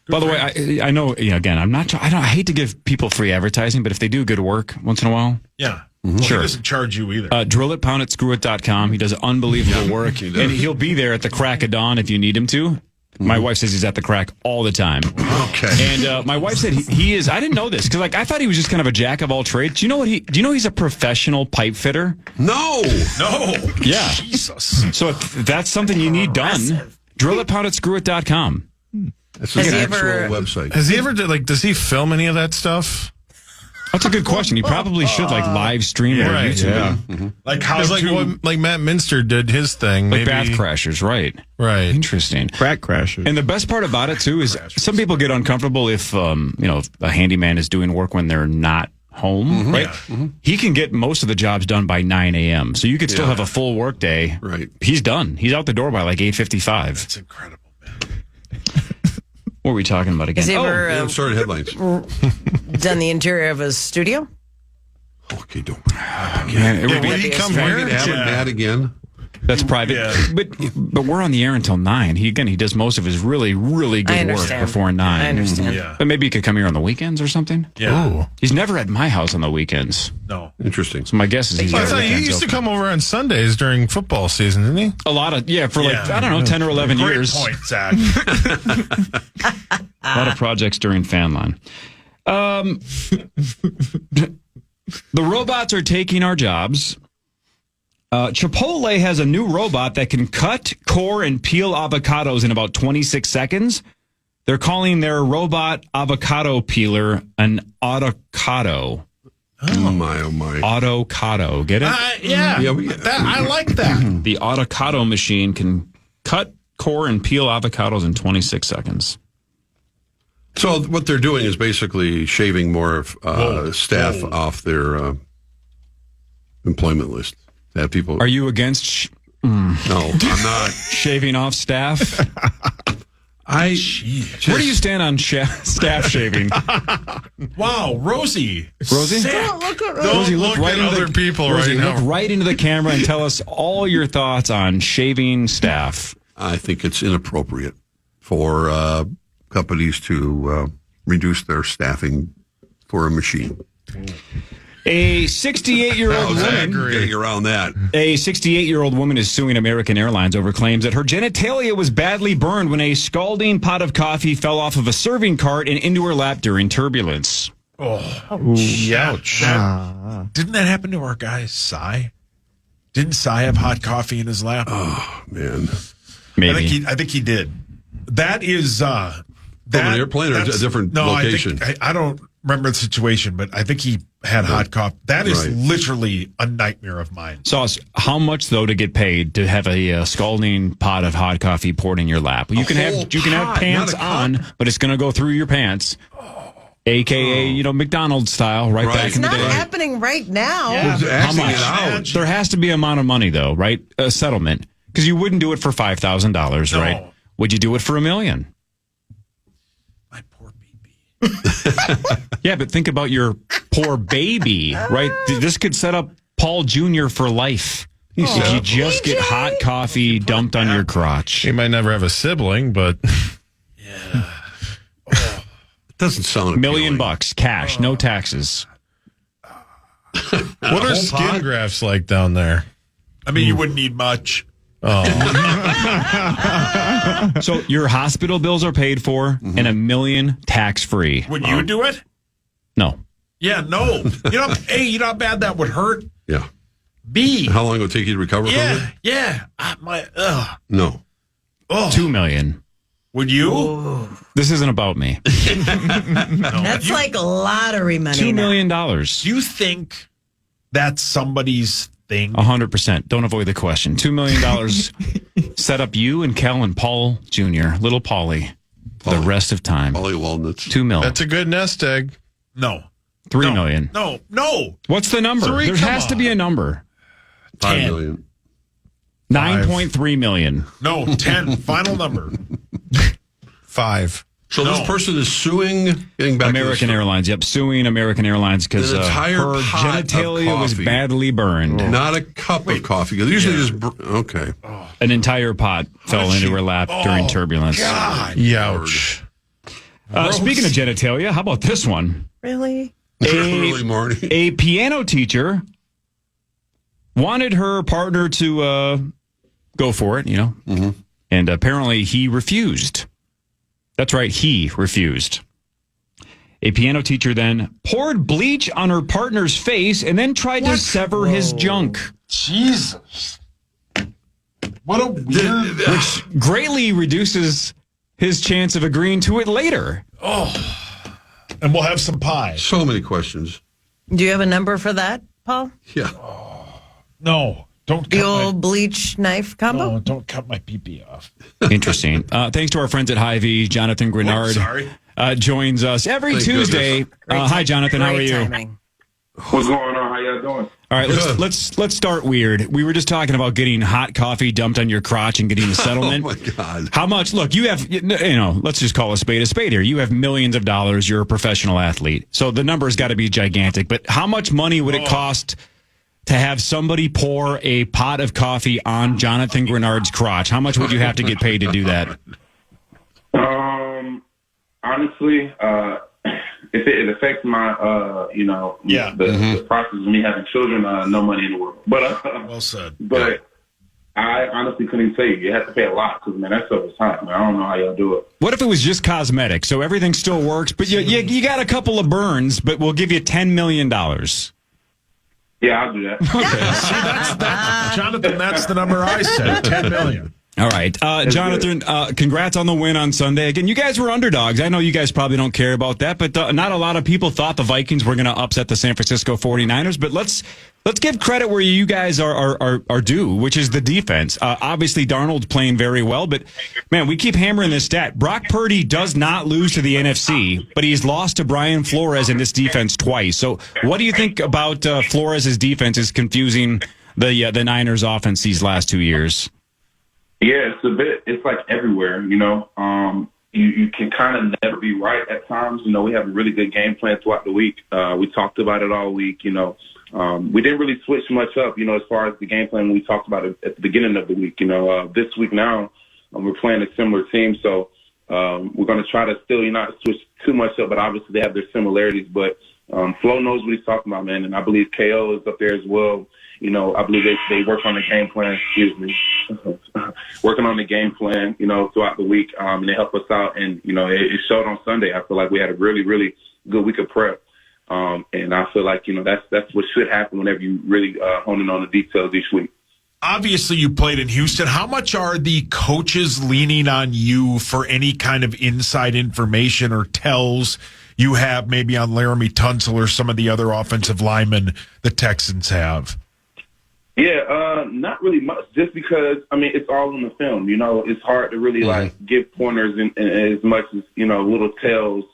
B: By the way, I know, again, I hate to give people free advertising, but if they do good work once in a while,
F: Yeah. Well,
B: Sure.
F: He doesn't charge you either.
B: drill it, pound it, screw it.com. He does unbelievable work.
E: he does.
B: And he'll be there at the crack of dawn if you need him to. My wife says he's at the crack all the time.
E: Okay.
B: And my wife said he is. I didn't know this because I thought he was just kind of a jack of all trades. Do you know what do you know he's a professional pipe fitter?
E: No.
F: No.
B: Yeah.
F: Jesus.
B: So if that's something you need done,
D: Impressive.
B: drill it, pound it, screw it.com.
E: That's
D: Has
E: an
D: he
E: actual
D: ever-
E: website.
C: Has he ever does he film any of that stuff?
B: That's a good question. He probably should live stream it on
C: Right,
B: YouTube.
A: Yeah.
F: Like how
C: Because like Matt Minster did his thing.
B: Like
C: maybe,
B: bath crashers, right?
C: Right.
B: Interesting.
A: Crack crashers.
B: And the best part about it too is some people get uncomfortable if if a handyman is doing work when they're not home, right? He can get most of the jobs done by 9 a.m. So you could still
E: Yeah.
B: have a full work day.
E: Right.
B: He's done. He's out the door by like 8:55.
F: It's incredible, man.
B: What were we talking about again?
D: Has he
B: Oh,
D: ever
E: Yeah, started headlines.
D: done the interior of his studio?
E: Okay, don't.
B: man, it would
C: Yeah,
B: be-
C: would he come
E: Get
C: here?
E: Alan mad again.
B: that's private.
F: Yeah.
B: But we're on the air until 9. He does most of his really, really
D: I
B: good work
D: understand.
B: before 9.
D: I understand.
F: Yeah.
B: But maybe he could come here on the weekends or something.
F: Yeah.
B: He's never at my house on the weekends.
F: No.
E: Interesting.
B: So my guess is he's
C: I
B: got
C: thought he
B: weekends
C: used to
B: open.
C: come over on Sundays during football season, didn't he?
B: A lot of, for like,
F: Yeah.
B: I don't know, 10 or 11
F: Great
B: years.
F: point, Zach.
B: A lot of projects during FanLine. The robots are taking our jobs. Chipotle has a new robot that can cut, core, and peel avocados in about 26 seconds. They're calling their robot avocado peeler an autocado.
E: Oh my!
B: Autocado. Get it?
F: Yeah, I like that.
B: The autocado machine can cut, core, and peel avocados in 26 seconds.
E: So what they're doing is basically shaving more staff off their employment list. That people
B: Are you against
E: No, I'm not.
B: shaving off staff?
E: Where
B: Where do you stand on staff shaving?
F: Wow, Rosie.
B: Rosie?
D: Don't look at
C: Don't
B: Rosie,
C: look
B: right
C: at
B: into
C: other people
B: Rosie,
C: right
B: look
C: now.
B: right into the camera and tell us all your thoughts on shaving staff.
E: I think it's inappropriate for companies to reduce their staffing for a machine.
B: A 68-year-old woman.
E: Getting around that.
B: A 68-year-old woman is suing American Airlines over claims that her genitalia was badly burned when a scalding pot of coffee fell off of a serving cart and into her lap during turbulence.
F: Ouch. Didn't that happen to our guy, Cy? Didn't Cy have hot coffee in his lap?
E: Oh, man.
B: Maybe.
F: I think he did. That is
E: From an airplane or a
F: that's-
E: different
F: no,
E: location?
F: I don't remember the situation, but I think he had hot coffee. That is
E: Right.
F: literally a nightmare of mine.
B: Sauce, how much though to get paid to have a scalding pot of hot coffee poured in your lap? You can
E: whole
B: have
E: pot,
B: pants
E: not a cup.
B: on, but it's going to go through your pants, aka McDonald's style, right
E: Right.
B: back
D: It's
B: in the
D: not
B: day.
D: happening right now.
F: Yeah.
E: Who's
B: How
E: acting
B: much?
E: it out?
B: There has to be an amount of money though, right? A settlement, because you wouldn't do it for $5,000,
F: No.
B: right? Would you do it for $1 million?
F: My poor baby.
B: Yeah, but think about your poor baby, right? This could set up Paul Jr. for life. If you just get hot coffee dumped on your crotch.
C: He might never have a sibling, but
E: It doesn't sound
B: $1 million
E: appealing.
B: cash, no taxes.
C: what are skin grafts like down there?
F: I mean, you wouldn't need much.
B: So your hospital bills are paid for and $1 million tax free.
F: Would you do it?
B: No.
F: Yeah, no. A, you know how bad that would hurt?
E: Yeah.
F: B,
E: How long would it take you to recover from it?
F: yeah.
E: No.
B: $2 million.
F: Would you?
B: This isn't about me.
D: That's like lottery money.
B: $2
D: now.
B: million.
F: Do you think that's somebody's thing?
B: 100%. Don't avoid the question. $2 million set up you and Kel and Paul Jr., little Paulie, for the rest of time.
E: Ollie Walnuts.
B: $2 million.
C: That's a good nest egg.
F: No.
B: $3 million.
F: No.
B: What's the number?
C: 3,
B: There
C: come
B: has to
C: on.
B: be a number.
E: 5
F: 10.
E: million.
B: 9.3 million.
F: No, 10. Final number.
C: 5.
E: So this person is suing, getting back to
B: American
E: the
B: Airlines. Yep, suing American Airlines because
E: An entire
B: her
E: pot of
B: genitalia was
E: coffee.
B: badly burned.
E: Not a cup of coffee. They usually okay.
B: An entire pot fell into her lap during turbulence.
F: God.
C: Youch.
B: Speaking of genitalia, how about this one?
D: Really?
E: Early morning.
B: A piano teacher wanted her partner to go for it, and apparently he refused. That's right, he refused. A piano teacher then poured bleach on her partner's face and then tried to sever his junk,
F: Jesus. What a weird.
B: which greatly reduces his chance of agreeing to it later.
F: And we'll have some pie.
E: So many questions.
D: Do you have a number for that, Paul?
E: Yeah.
F: No. Don't
D: The
F: cut
D: old bleach knife combo?
F: no, don't cut my pee-pee off.
B: Interesting. Thanks to our friends at Hy-Vee, Jonathan Greenard
F: sorry.
B: joins us every
E: Thank
B: Tuesday. Hi, Jonathan. How are
D: Great
B: you?
D: timing.
I: What's going on? How y'all doing?
B: All right, let's start weird. We were just talking about getting hot coffee dumped on your crotch and getting a settlement.
E: Oh my God.
B: How much? Look, you have, let's just call a spade here. You have millions of dollars. You're a professional athlete. So the number's got to be gigantic. But how much money would it cost to have somebody pour a pot of coffee on Jonathan Greenard's crotch? How much would you have to get paid to do that?
I: Honestly, if it affects my, the process of me having children, no money in the world. But
F: Well said.
I: but I honestly couldn't say you have to pay a lot because man, that stuff is hot. Man, I don't know how y'all do it.
B: What if it was just cosmetic? So everything still works, but you got a couple of burns, but we'll give you $10 million.
I: Yeah, I'll do that.
F: Jonathan, that's the number I said. 10 million.
B: All right. Jonathan, congrats on the win on Sunday. Again, you guys were underdogs. I know you guys probably don't care about that, but not a lot of people thought the Vikings were going to upset the San Francisco 49ers. But let's give credit where you guys are due, which is the defense. Obviously, Darnold's playing very well, but, man, we keep hammering this stat. Brock Purdy does not lose to the NFC, but he's lost to Brian Flores in this defense twice. So what do you think about Flores' defense is confusing the Niners' offense these last 2 years?
I: Yeah, it's like everywhere, you can kind of never be right at times. We have a really good game plan throughout the week. We talked about it all week, we didn't really switch much up, as far as the game plan when we talked about it at the beginning of the week. This week now, we're playing a similar team, so we're going to try to still not switch too much up, but obviously they have their similarities. But Flo knows what he's talking about, man, and I believe KO is up there as well. I believe they work on the game plan, working on the game plan, throughout the week, and they help us out. And, it showed on Sunday. I feel like we had a really, really good week of prep. And I feel like, that's what should happen whenever you really hone in on the details each week.
F: Obviously, you played in Houston. How much are the coaches leaning on you for any kind of inside information or tells you have maybe on Laramie Tunsil or some of the other offensive linemen the Texans have?
I: Yeah, not really much, just because, it's all in the film. It's hard to really, give pointers and as much as, little tells,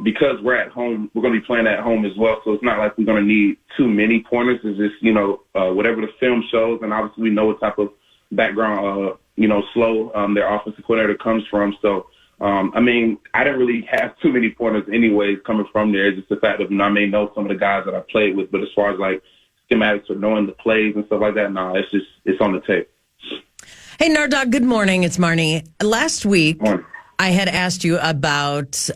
I: because we're at home. We're going to be playing at home as well, so it's not like we're going to need too many pointers. It's just, whatever the film shows, and obviously we know what type of background, slow their offensive coordinator comes from. So, I didn't really have too many pointers anyways coming from there. It's just the fact that I may know some of the guys that I played with, but as far as, schematics or knowing the plays and stuff like that, it's on the tape.
D: Hey, Nardog, good morning. It's Marnie. Last week, I had asked you about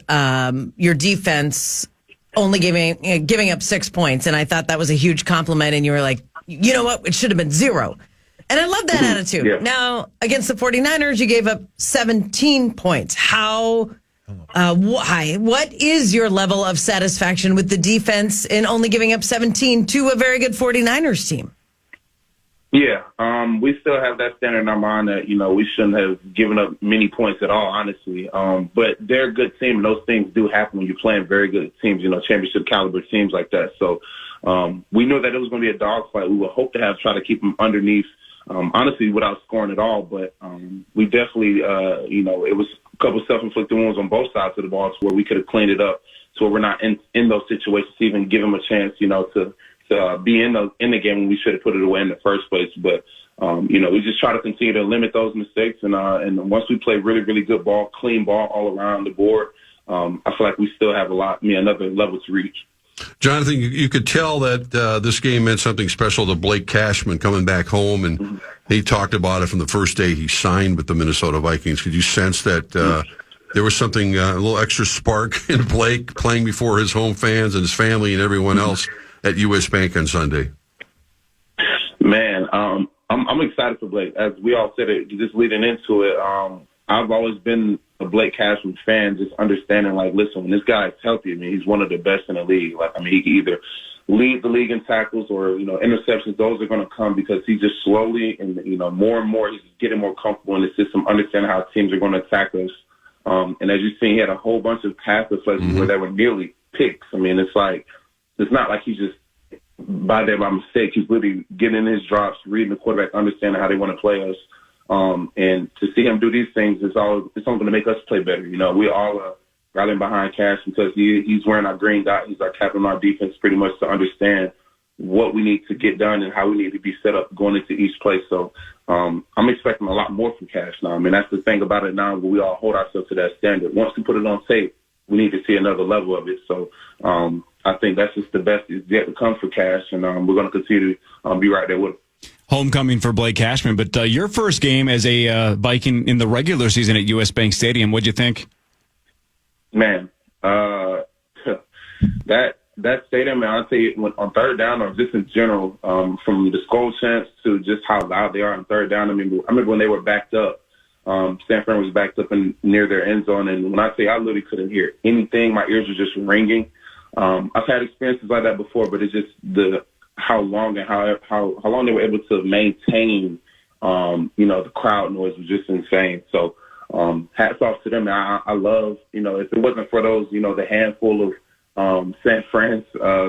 D: your defense only giving up 6 points, and I thought that was a huge compliment, and you were like, you know what, it should have been 0. And I love that attitude.
I: Yeah.
D: Now, against the 49ers, you gave up 17 points. Why? What is your level of satisfaction with the defense in only giving up 17 to a very good 49ers team?
I: Yeah, we still have that standard in our mind that, we shouldn't have given up many points at all, honestly. But they're a good team, and those things do happen when you're playing very good teams, championship caliber teams like that. So we knew that it was going to be a dogfight. We would hope to try to keep them underneath, honestly, without scoring at all. But we definitely, it was a couple self-inflicted wounds on both sides of the ball to where we could have cleaned it up so we're not in those situations to even give them a chance, to be in the game when we should have put it away in the first place. But, we just try to continue to limit those mistakes. And once we play really, really good ball, clean ball all around the board, I feel like we still have another level to reach.
E: Jonathan, you could tell that this game meant something special to Blake Cashman coming back home, and he talked about it from the first day he signed with the Minnesota Vikings. Could you sense that there was something, a little extra spark in Blake playing before his home fans and his family and everyone else at U.S. Bank on Sunday?
I: Man, I'm excited for Blake. As we all said it, just leading into it, I've always been a Blake Cashman fan, just understanding, listen, when this guy is healthy, he's one of the best in the league. He can either lead the league in tackles or, interceptions. Those are going to come because he's just slowly and, more and more, he's getting more comfortable in the system, understanding how teams are going to attack us. And as you've seen, he had a whole bunch of pass deflections where they were nearly picks. It's not like he's just by mistake. He's literally getting in his drops, reading the quarterback, understanding how they want to play us. And to see him do these things, it's only going to make us play better. We all are rallying behind Cash because he's wearing our green dot. He's our captain on our defense pretty much to understand what we need to get done and how we need to be set up going into each play. So I'm expecting a lot more from Cash now. That's the thing about it now, but we all hold ourselves to that standard. Once we put it on tape, we need to see another level of it. So I think that's just the best is yet to come for Cash, and we're going to continue to be right there with him.
B: Homecoming for Blake Cashman, but your first game as a Viking in the regular season at U.S. Bank Stadium, what'd you think?
I: Man, that stadium, man, I'll tell you, on third down or just in general, from the score chance to just how loud they are on third down. I remember when they were backed up. San Fran was backed up near their end zone, and when I say I literally couldn't hear anything, my ears were just ringing. I've had experiences like that before, but it's just how long and how long they were able to maintain The crowd noise was just insane. So hats off to them. Now, I love, if it wasn't for those, the handful of San Fran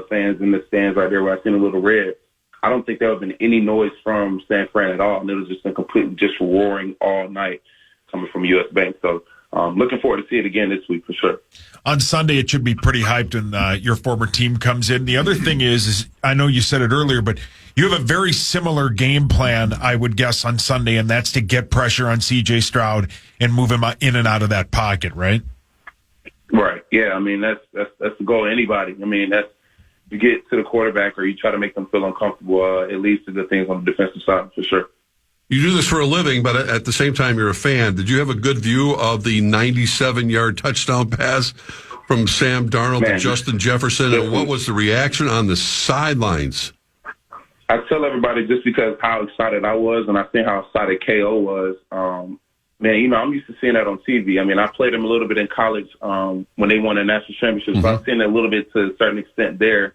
I: fans in the stands right there where I seen a little red, I don't think there would have been any noise from San Fran at all. And it was just a completely just roaring all night coming from US Bank. So looking forward to see it again this week for sure.
F: On Sunday, it should be pretty hyped when your former team comes in. The other thing is I know you said it earlier, but you have a very similar game plan, I would guess, on Sunday, and that's to get pressure on C.J. Stroud and move him in and out of that pocket, right?
I: Right. Yeah. I mean, that's the goal of anybody. I mean, that's you get to the quarterback or you try to make them feel uncomfortable. It leads to good things on the defensive side for sure.
E: You do this for a living, but at the same time, you're a fan. Did you have a good view of the 97-yard touchdown pass from Sam Darnold to Justin Jefferson? And what was the reaction on the sidelines?
I: I tell everybody just because how excited I was and I seen how excited KO was. I'm used to seeing that on TV. I mean, I played him a little bit in college when they won the national championship, so I've seen it a little bit to a certain extent there.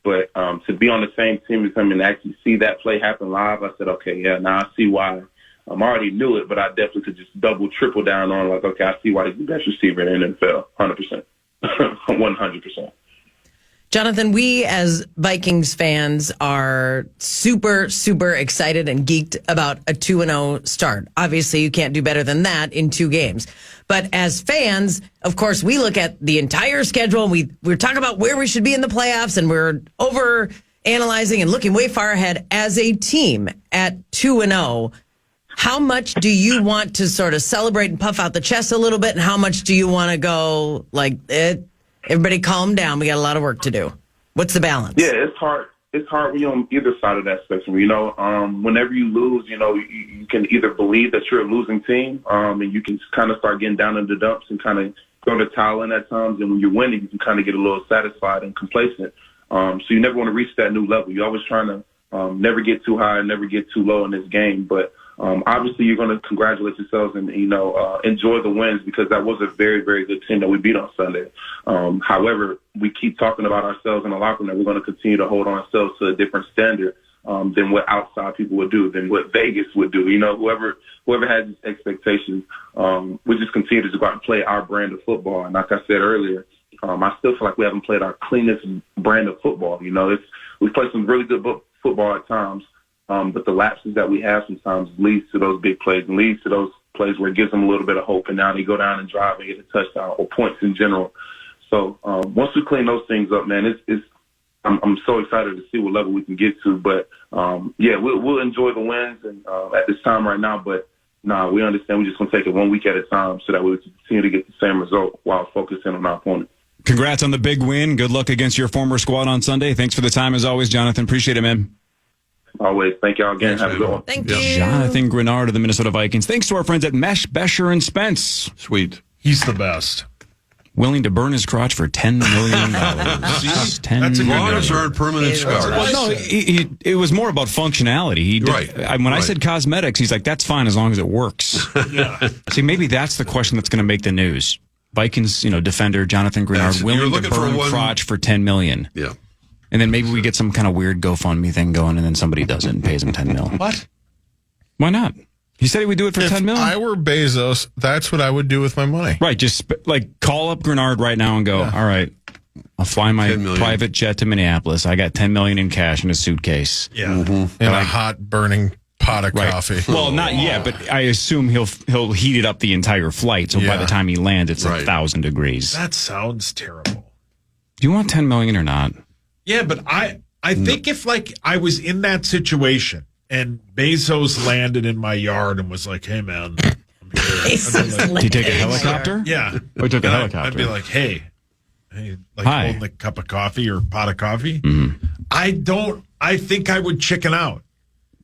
I: But to be on the same team as him and actually see that play happen live, I said, okay, yeah, now I see why. I already knew it, but I definitely could just double, triple down on okay, I see why he's the best receiver in the NFL, 100%, 100%.
D: Jonathan, we as Vikings fans are super, super excited and geeked about a 2-0 start. Obviously, you can't do better than that in 2 games. But as fans, of course, we look at the entire schedule. We're talking about where we should be in the playoffs, and we're over analyzing and looking way far ahead. As a team at 2-0, how much do you want to sort of celebrate and puff out the chest a little bit, and how much do you want to go like it? Everybody calm down. We got a lot of work to do. What's the balance?
I: Yeah, it's hard. It's hard when you're on either side of that spectrum. Whenever you lose, you can either believe that you're a losing team, and you can kind of start getting down in the dumps and kind of throw the towel in at times. And when you're winning, you can kind of get a little satisfied and complacent. So you never want to reach that new level. You're always trying to never get too high, never get too low in this game. But obviously, you're going to congratulate yourselves and enjoy the wins because that was a very, very good team that we beat on Sunday. However, we keep talking about ourselves in the locker room that we're going to continue to hold ourselves to a different standard than what outside people would do, than what Vegas would do. Whoever has expectations, we just continue to just go out and play our brand of football. And like I said earlier, I still feel like we haven't played our cleanest brand of football. We've played some really good football at times. But the lapses that we have sometimes leads to those big plays and leads to those plays where it gives them a little bit of hope, and now they go down and drive and get a touchdown or points in general. So once we clean those things up, man, I'm so excited to see what level we can get to. But we'll enjoy the wins and at this time right now. But we understand we're just going to take it 1 week at a time so that we can continue to get the same result while focusing on our opponent.
B: Congrats on the big win. Good luck against your former squad on Sunday. Thanks for the time as always, Jonathan. Appreciate it, man.
I: Always. Thank y'all again. Have a good one.
D: Thank you.
B: Jonathan Greenard of the Minnesota Vikings. Thanks to our friends at Mesh, Besher, and Spence.
E: Sweet.
F: He's the best.
B: Willing to burn his crotch for $10 million.
F: That's a good
E: Scars
F: number.
E: aren't permanent scars.
B: Well, no, it was more about functionality. When I said cosmetics, he's like, that's fine as long as it works.
F: Yeah.
B: See, maybe that's the question that's going to make the news. Vikings, defender Jonathan Greenard willing to burn crotch for $10 million.
E: Yeah.
B: And then maybe we get some kind of weird GoFundMe thing going, and then somebody does it and pays him $10 million.
C: What?
B: Why not? He said he would do it for $10 million.
C: If I were Bezos, that's what I would do with my money.
B: Right, just call up Greenard right now and go, all right, I'll fly my private jet to Minneapolis. I got $10 million in cash in a suitcase.
F: Yeah.
C: Mm-hmm. In a hot, burning pot of coffee.
B: Well, not yet, but I assume he'll heat it up the entire flight, so by the time he lands, it's 1,000 degrees.
F: That sounds terrible.
B: Do you want $10 million or not?
F: Yeah, but I think if I was in that situation and Bezos landed in my yard and was like, "Hey man, I'm here."
B: Did he take a helicopter?
F: Yeah.
B: Or he took a helicopter?
F: I'd be like, "Hey,
B: Hi.
F: holding a cup of coffee or pot of coffee."
B: Mm-hmm.
F: I think I would chicken out.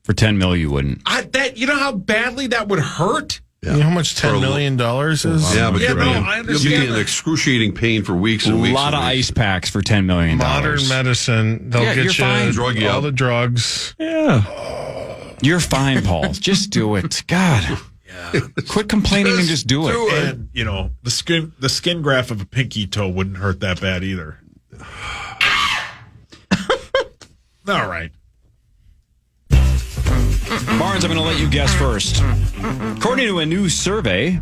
B: For $10 million, you wouldn't.
F: You know how badly that would hurt?
C: Yeah. You know how much $10 million is?
E: Yeah, but
F: I
E: you'll
F: understand
E: be in excruciating pain for weeks and weeks.
B: A lot of ice packs for $10 million.
C: Modern medicine. They'll get you
E: drug you
C: all
E: up.
C: the drugs.
B: Yeah. You're fine, Paul. Just do it. God. Yeah. Quit complaining and just do it.
F: And, the skin graft of a pinky toe wouldn't hurt that bad either. All right.
B: Barnes, I'm going to let you guess first. According to a new survey,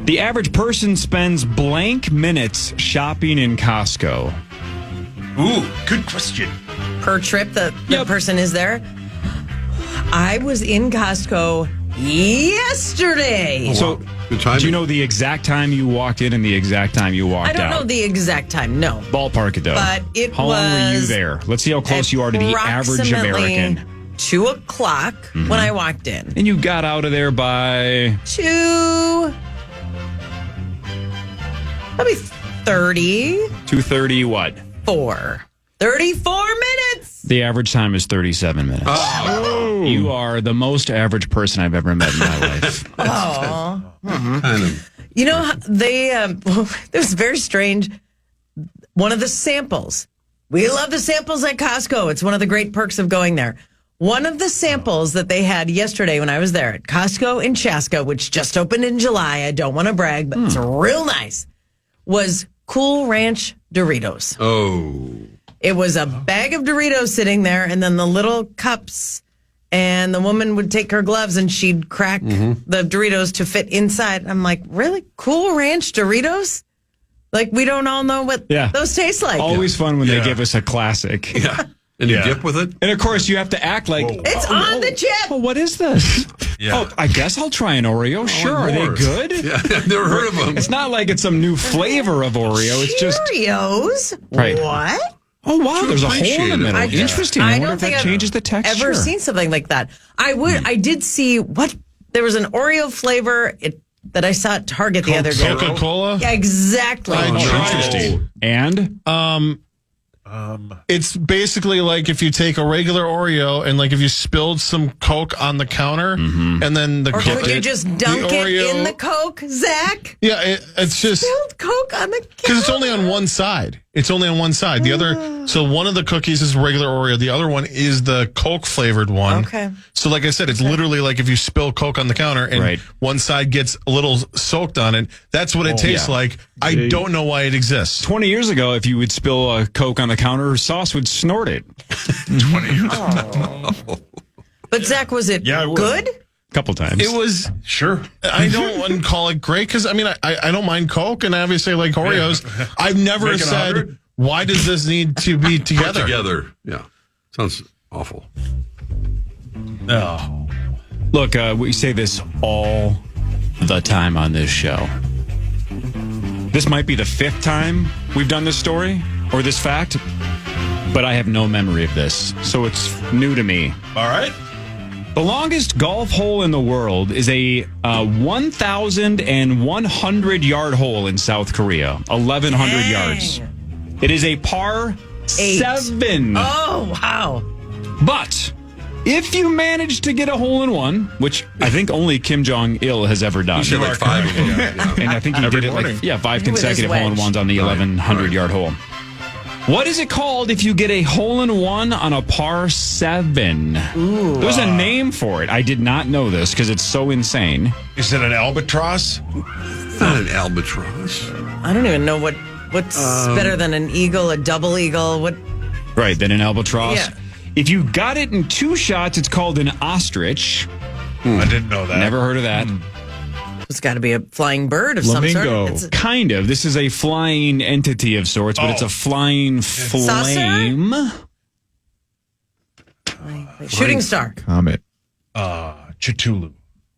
B: the average person spends blank minutes shopping in Costco.
F: Ooh, good question.
D: Per trip, the person is there. I was in Costco yesterday.
B: So,
E: Good timing.
B: do you know the exact time you walked in and the exact time you walked
D: I don't
B: out?
D: know the exact time, no.
B: Ballpark it, though.
D: But it
B: How long were you
D: was
B: there? Let's see how close you are to the average
D: approximately
B: American.
D: 2 o'clock when I walked in.
B: And you got out of there by...
D: 2... Probably 30...
B: 2:30 what?
D: 34 minutes!
B: The average time is 37 minutes.
E: Oh.
B: You are the most average person I've ever met in my life.
D: Oh.
E: Kind of.
D: You know, they, it was very strange. One of the samples. We love the samples at Costco. It's one of the great perks of going there. One of the samples that they had yesterday when I was there at Costco in Chaska, which just opened in July, I don't want to brag, but it's real nice, was Cool Ranch Doritos.
E: Oh.
D: It was a bag of Doritos sitting there, and then the little cups, and the woman would take her gloves and she'd crack the Doritos to fit inside. I'm like, really? Cool Ranch Doritos? Like, we don't all know what those taste like.
B: Always fun when they give us a classic.
E: Yeah. And you dip with it?
B: And of course, you have to act like
D: It's on the chip.
B: Oh, what is this?
F: Yeah.
B: Oh, I guess I'll try an Oreo. Sure, are they
E: more.
B: good?
E: Yeah, I've never heard of them.
B: It's not like it's some new flavor of Oreo. It's just
D: Cheerios?
B: Right.
D: What?
B: oh wow, there's a hole in
E: appreciate
B: the
E: it.
B: middle.
E: Yeah.
B: Interesting. I wonder
D: don't
B: if that
D: think I've
B: changes the texture.
D: ever seen something like that. I did see there was an Oreo flavor that I saw at Target the other day.
C: Coca-Cola?
D: Yeah, exactly.
C: I tried
B: Interesting. And
C: It's basically like if you take a regular Oreo and like if you spilled some Coke on the counter and then the
D: Or
C: Coke.
D: could you just dunk it in the Coke, Zach?
C: Yeah, it's just
D: Spilled Coke on the
C: because it's
D: counter.
C: only on one side. It's only on one side. The other, so one of the cookies is regular Oreo. The other one is the Coke flavored one.
D: Okay.
C: So like I said, it's literally like if you spill Coke on the counter and one side gets a little soaked on it. That's what it tastes like. I don't know why it exists.
B: 20 years ago, if you would spill a Coke on the counter, sauce would snort it.
F: 20 years ago.
D: But Zach, was it
F: Yeah, it was.
D: good?
B: A couple times.
C: It was.
F: Sure.
C: I wouldn't call it great because I mean I don't mind Coke and obviously like Oreos. I've never
F: Make it
C: said
F: 100?
C: why does this need to be
E: Put
C: together?
E: together. Yeah. Sounds awful.
F: No.
B: Look, we say this all the time on this show. This might be the 5th time we've done this story or this fact, but I have no memory of this, so it's new to me.
F: All right.
B: The longest golf hole in the world is a 1,100-yard hole in South Korea, 1,100 yards. It is a par 7.
D: Oh, wow.
B: But if you manage to get a hole-in-one, which I think only Kim Jong-il has ever done.
E: You said like 5 of them. Yeah.
B: And I think he did it
F: morning.
B: like 5
D: With his
B: consecutive
D: wedge.
B: hole-in-ones on the 1,100-yard hole. What is it called if you get a hole-in-one on a par 7? There's a name for it. I did not know this because it's so insane.
F: Is it an albatross?
E: Not an albatross.
D: I don't even know what's better than an eagle, a double eagle. What?
B: Right, then an albatross.
D: Yeah.
B: If you got it in 2 shots, it's called an ostrich.
F: I didn't know that.
B: Never heard of that.
D: It's got to be a flying bird of some
A: Flamingo.
D: sort. It's
B: Kind of. This is a flying entity of sorts, but it's a flying flame.
D: shooting star.
A: Comet.
F: Cthulhu.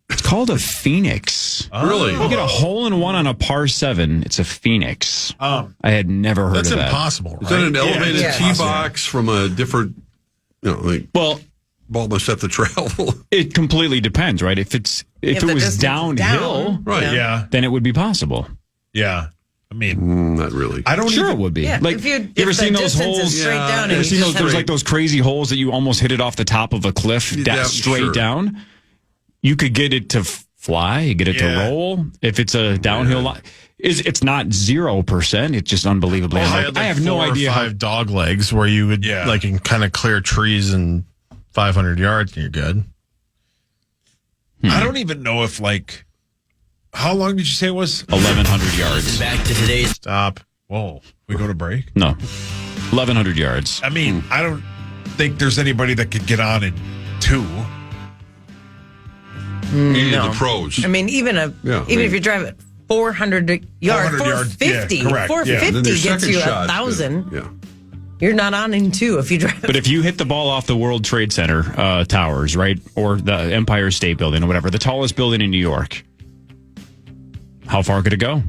B: It's called a phoenix.
E: Really?
B: You get a hole-in-one on a par 7, it's a phoenix. I had never heard
C: That's
B: of that.
C: impossible,
E: Is that
C: right?
E: an elevated
D: Yeah.
E: tee box from a different, like,
B: Well,
E: ball must have to travel?
B: it completely depends, right? If it
D: If the
B: was
D: distance is
B: downhill,
D: down.
E: Right.
F: Yeah.
B: then it would be possible.
F: Yeah. I mean,
E: Not really.
F: I don't
B: Sure,
F: even,
B: it would be.
D: Yeah,
B: Like,
D: if
B: you ever
D: the
B: seen those
D: distance
B: holes?
D: is straight down,
B: You ever
D: and
B: seen
D: you
B: those?
D: just
B: There's
D: have-
B: like those crazy holes that you almost hit it off the top of a cliff,
E: Yeah,
B: straight
E: sure.
B: down. You could get it to fly, get it to
F: Yeah.
B: roll. If it's a downhill line, it's not 0%. It's just unbelievably.
C: Well,
B: unlikely. I have no
C: 4 or
B: idea how.
C: 5 dog legs where you would
F: Yeah.
C: like can kind of clear trees in 500 yards and you're good.
F: I don't even know if, like, how long did you say it was?
B: 1,100 yards.
G: Back to today's
C: Stop.
F: Whoa. We go to break?
B: No, 1,100 yards.
F: I mean, I don't. think there's anybody that could get on in 2.
E: Meaning the pros.
D: I mean, even if you drive it 400 yards, 450,
F: yeah, correct,
D: 450
E: Then your
D: gets you
E: second shot,
D: 1,000.
E: Yeah.
D: You're not on in 2 if you drive.
B: But if you hit the ball off the World Trade Center towers, right, or the Empire State Building or whatever, the tallest building in New York, how far could it go?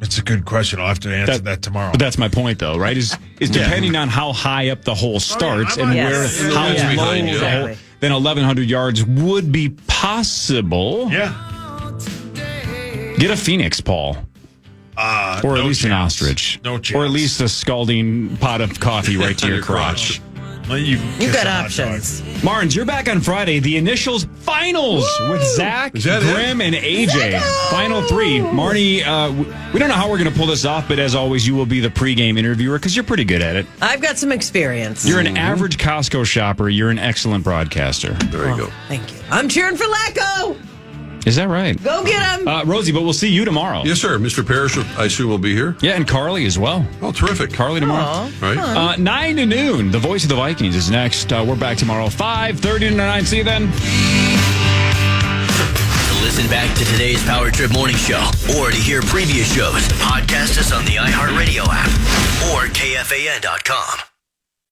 F: It's a good question. I'll have to answer that tomorrow.
B: But that's my point, though, right? Is depending on how high up the hole starts and
D: Yes.
B: where how
E: Yeah.
B: low
E: Behind you.
B: the hole, then 1,100 yards would be possible.
F: Yeah.
B: Get a phoenix, Paul. Or at
F: no
B: least an
F: chance.
B: ostrich.
F: No chance.
B: Or at least a scalding pot of coffee right to your crotch.
F: Well, you
D: You've
F: kiss
D: got
F: a hot
D: options.
B: Martins, you're back on Friday. The initials finals with Zach,
E: Is that it?
B: Grim, and AJ. Final 3. Marnie, we don't know how we're going to pull this off, but as always, you will be the pregame interviewer because you're pretty good at it.
D: I've got some experience.
B: You're an average Costco shopper. You're an excellent broadcaster.
E: There you go.
D: Thank you. I'm cheering for Lacko.
B: Is that right?
D: Go get him.
B: Rosie, but we'll see you tomorrow.
E: Yes, sir. Mr. Parrish, I assume, will be here.
B: Yeah, and Carly as well.
E: Oh, terrific.
B: Carly tomorrow.
E: Right.
B: 9 to noon. The Voice of the Vikings is next. We're back tomorrow, 5:30 to 9. See you then.
J: To listen back to today's Power Trip Morning Show or to hear previous shows, podcast us on the iHeartRadio app or KFAN.com.